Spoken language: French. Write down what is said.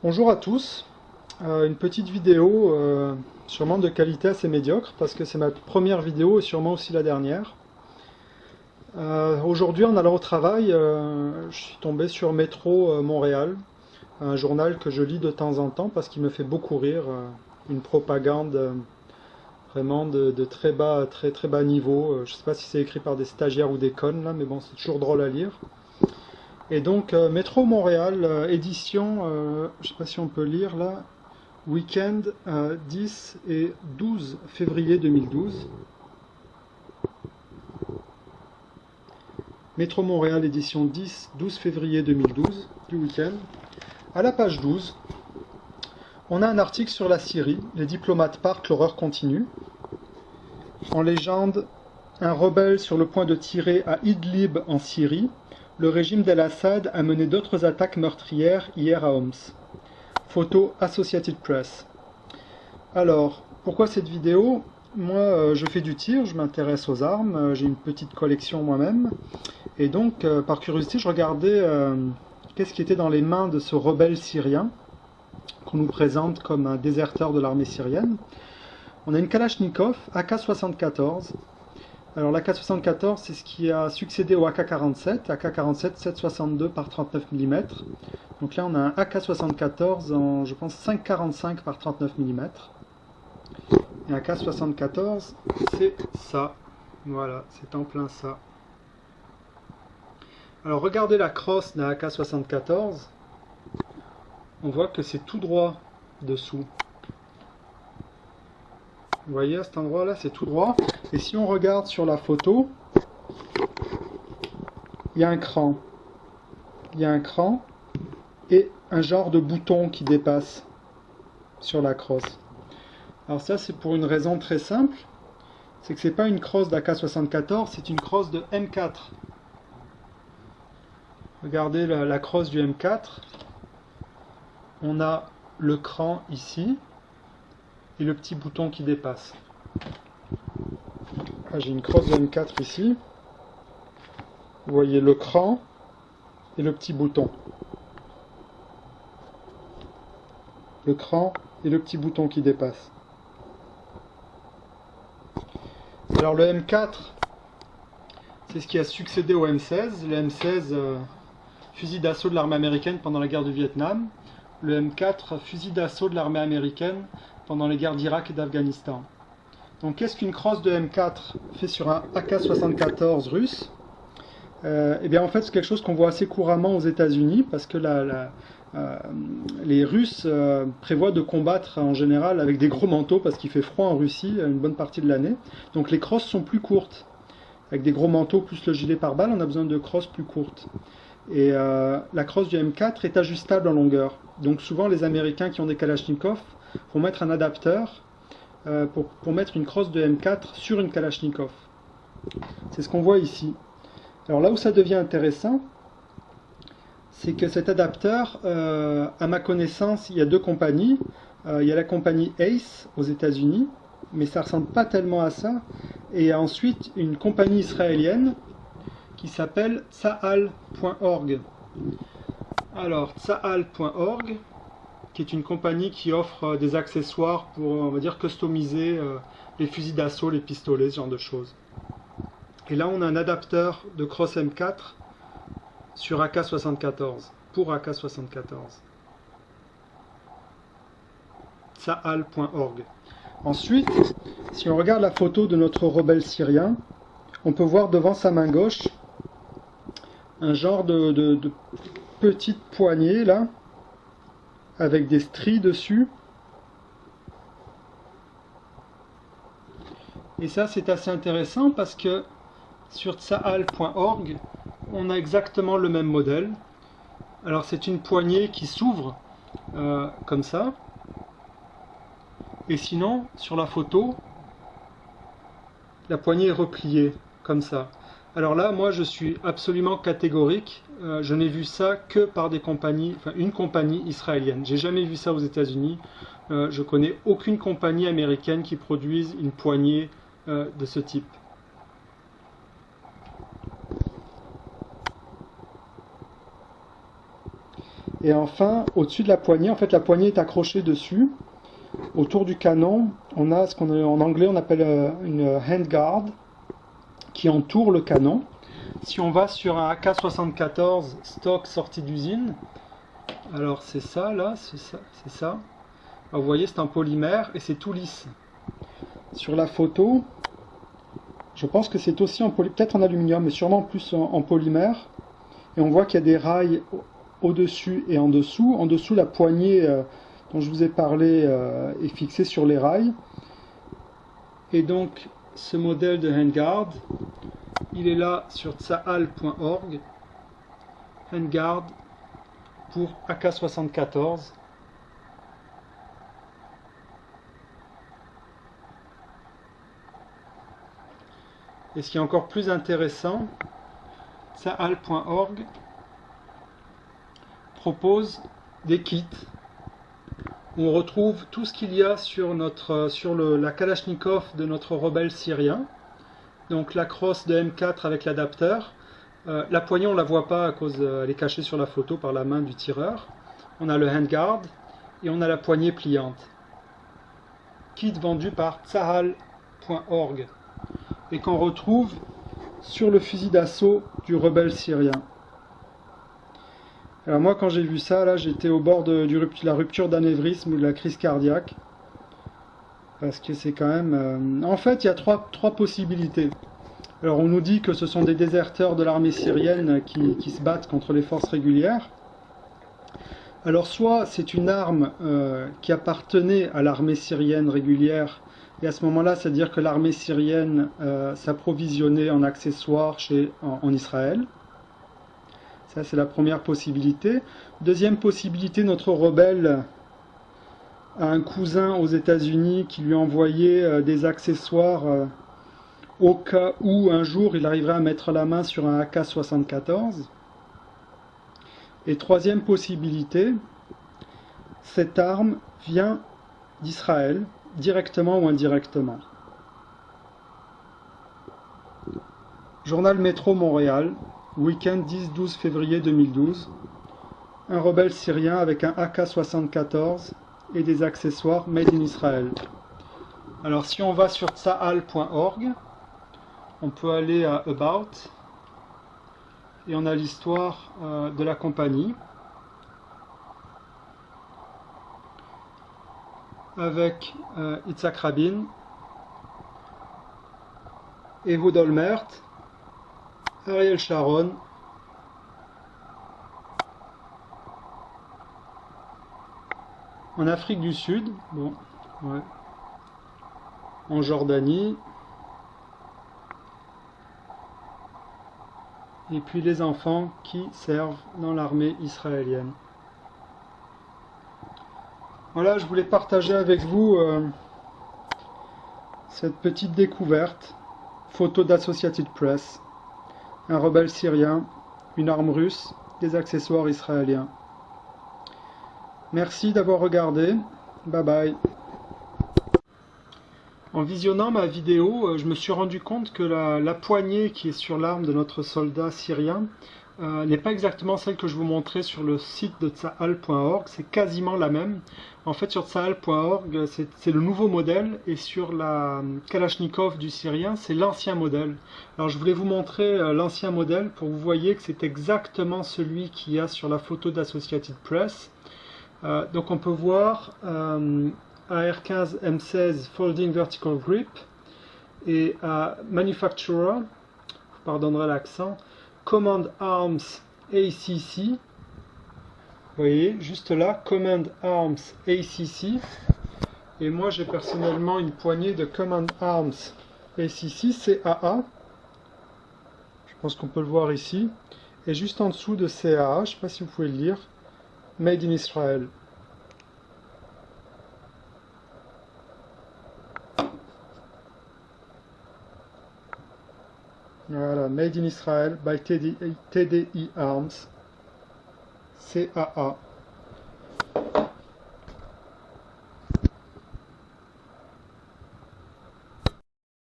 Bonjour à tous. Une petite vidéo sûrement de qualité assez médiocre parce que c'est ma première vidéo et sûrement aussi la dernière. Aujourd'hui en allant au travail, je suis tombé sur Métro Montréal, un journal que je lis de temps en temps parce qu'il me fait beaucoup rire, une propagande vraiment de très bas, très bas niveau. Je ne sais pas si c'est écrit par des stagiaires ou des connes là, mais bon, c'est toujours drôle à lire. Et donc Métro Montréal, édition, je ne sais pas si on peut lire là, week-end 10 et 12 février 2012. Métro Montréal, édition 10-12 février 2012, du week-end. À la page 12, on a un article sur la Syrie. Les diplomates partent, l'horreur continue. En légende, un rebelle sur le point de tirer à Idlib en Syrie. Le régime d'Al-Assad a mené d'autres attaques meurtrières hier à Homs. Photo Associated Press. Alors, pourquoi cette vidéo? Moi, je fais du tir, je m'intéresse aux armes, j'ai une petite collection moi-même. Et donc, par curiosité, je regardais qu'est-ce qui était dans les mains de ce rebelle syrien, qu'on nous présente comme un déserteur de l'armée syrienne. On a une Kalachnikov AK-74. Alors l'AK-74, c'est ce qui a succédé au AK-47, AK-47 7,62 par 39 mm. Donc là on a un AK-74 en, je pense, 5,45 par 39 mm. Et un AK-74, c'est ça. Voilà, c'est en plein ça. Alors regardez la crosse d'un AK-74. On voit que c'est tout droit dessous. Vous voyez à cet endroit là, c'est tout droit. Et si on regarde sur la photo, il y a un cran. Il y a un cran et un genre de bouton qui dépasse sur la crosse. Alors ça c'est pour une raison très simple, c'est que c'est pas une crosse d'AK-74, c'est une crosse de M4. Regardez la crosse du M4. On a le cran ici et le petit bouton qui dépasse. Ah, j'ai une crosse de M4 ici. Vous voyez le cran et le petit bouton. Le cran et le petit bouton qui dépasse. Alors le M4, c'est ce qui a succédé au M16. Le M16, fusil d'assaut de l'armée américaine pendant la guerre du Vietnam. Le M4, fusil d'assaut de l'armée américaine pendant les guerres d'Irak et d'Afghanistan. Donc qu'est-ce qu'une crosse de M4 fait sur un AK-74 russe? Eh bien en fait c'est quelque chose qu'on voit assez couramment aux États-Unis parce que les Russes prévoient de combattre en général avec des gros manteaux parce qu'il fait froid en Russie une bonne partie de l'année. Donc les crosses sont plus courtes. Avec des gros manteaux plus le gilet pare-balles, on a besoin de crosses plus courtes. Et la crosse du M4 est ajustable en longueur. Donc souvent les Américains qui ont des Kalachnikov vont mettre un adapteur pour mettre une crosse de M4 sur une Kalachnikov. C'est ce qu'on voit ici. Alors là où ça devient intéressant, c'est que cet adapteur, à ma connaissance, il y a deux compagnies. Il y a la compagnie Ace aux États-Unis, mais ça ne ressemble pas tellement à ça. Et ensuite une compagnie israélienne qui s'appelle Tsahal.org. Alors Tsahal.org, qui est une compagnie qui offre des accessoires pour, on va dire, customiser les fusils d'assaut, les pistolets, ce genre de choses. Et là on a un adapteur de crosse M4 sur AK-74, pour AK-74. Tsahal.org. Ensuite, si on regarde la photo de notre rebelle syrien, on peut voir devant sa main gauche un genre de petite poignée là, avec des stries dessus. Et ça c'est assez intéressant parce que sur tsahal.org, on a exactement le même modèle. Alors c'est une poignée qui s'ouvre comme ça. Et sinon, sur la photo, la poignée est repliée comme ça. Alors là, moi je suis absolument catégorique. Je n'ai vu ça que par des compagnies, enfin une compagnie israélienne. J'ai jamais vu ça aux États-Unis. Je connais aucune compagnie américaine qui produise une poignée de ce type. Et enfin, au-dessus de la poignée, en fait la poignée est accrochée dessus. Autour du canon, on a ce en anglais on appelle une handguard qui entoure le canon. Si on va sur un AK-74 stock sorti d'usine, alors c'est ça là, c'est ça. Alors, vous voyez, c'est en polymère et c'est tout lisse. Sur la photo, je pense que c'est aussi en peut-être en aluminium, mais sûrement plus en polymère. Et on voit qu'il y a des rails au-dessus et en dessous. En dessous, la poignée dont je vous ai parlé est fixée sur les rails. Et donc, ce modèle de handguard, il est là sur tsahal.org. Handguard pour AK-74. Et ce qui est encore plus intéressant, tsahal.org propose des kits où on retrouve tout ce qu'il y a sur la Kalachnikov de notre rebelle syrien. Donc la crosse de M4 avec l'adapteur. La poignée on ne la voit pas à cause elle est cachée sur la photo par la main du tireur. On a le handguard et on a la poignée pliante. Kit vendu par tsahal.org et qu'on retrouve sur le fusil d'assaut du rebelle syrien. Alors moi quand j'ai vu ça, là j'étais au bord de la rupture d'anévrisme ou de la crise cardiaque. Parce que c'est quand même... En fait il y a trois possibilités. Alors on nous dit que ce sont des déserteurs de l'armée syrienne qui se battent contre les forces régulières. Alors soit c'est une arme qui appartenait à l'armée syrienne régulière, et à ce moment-là, c'est-à-dire que l'armée syrienne s'approvisionnait en accessoires en Israël. Ça, c'est la première possibilité. Deuxième possibilité, notre rebelle a un cousin aux États-Unis qui lui envoyait des accessoires au cas où un jour il arriverait à mettre la main sur un AK-74. Et troisième possibilité, cette arme vient d'Israël, directement ou indirectement. Journal Métro Montréal, week-end 10-12 février 2012. Un rebelle syrien avec un AK-74 et des accessoires made in Israël. Alors si on va sur tsahal.org, on peut aller à About et on a l'histoire de la compagnie avec Yitzhak Rabin, Ehud Olmert, Ariel Sharon, en Afrique du Sud, bon, ouais, en Jordanie, et puis les enfants qui servent dans l'armée israélienne. Voilà, je voulais partager avec vous cette petite découverte, photo d'Associated Press, un rebelle syrien, une arme russe, des accessoires israéliens. Merci d'avoir regardé, bye bye. En visionnant ma vidéo, je me suis rendu compte que la poignée qui est sur l'arme de notre soldat syrien n'est pas exactement celle que je vous montrais sur le site de tsahal.org, c'est quasiment la même. En fait sur tsahal.org c'est le nouveau modèle et sur la Kalachnikov du syrien c'est l'ancien modèle. Alors je voulais vous montrer l'ancien modèle pour que vous voyez que c'est exactement celui qu'il y a sur la photo d'Associated Press. Donc on peut voir AR-15 M16 Folding Vertical Grip et Manufacturer, vous pardonnerez l'accent, Command Arms ACC, vous voyez juste là, Command Arms ACC, et moi j'ai personnellement une poignée de Command Arms ACC CAA, je pense qu'on peut le voir ici, et juste en dessous de CAA, je ne sais pas si vous pouvez le lire, Made in Israel. Voilà, Made in Israel by TDI Arms, CAA.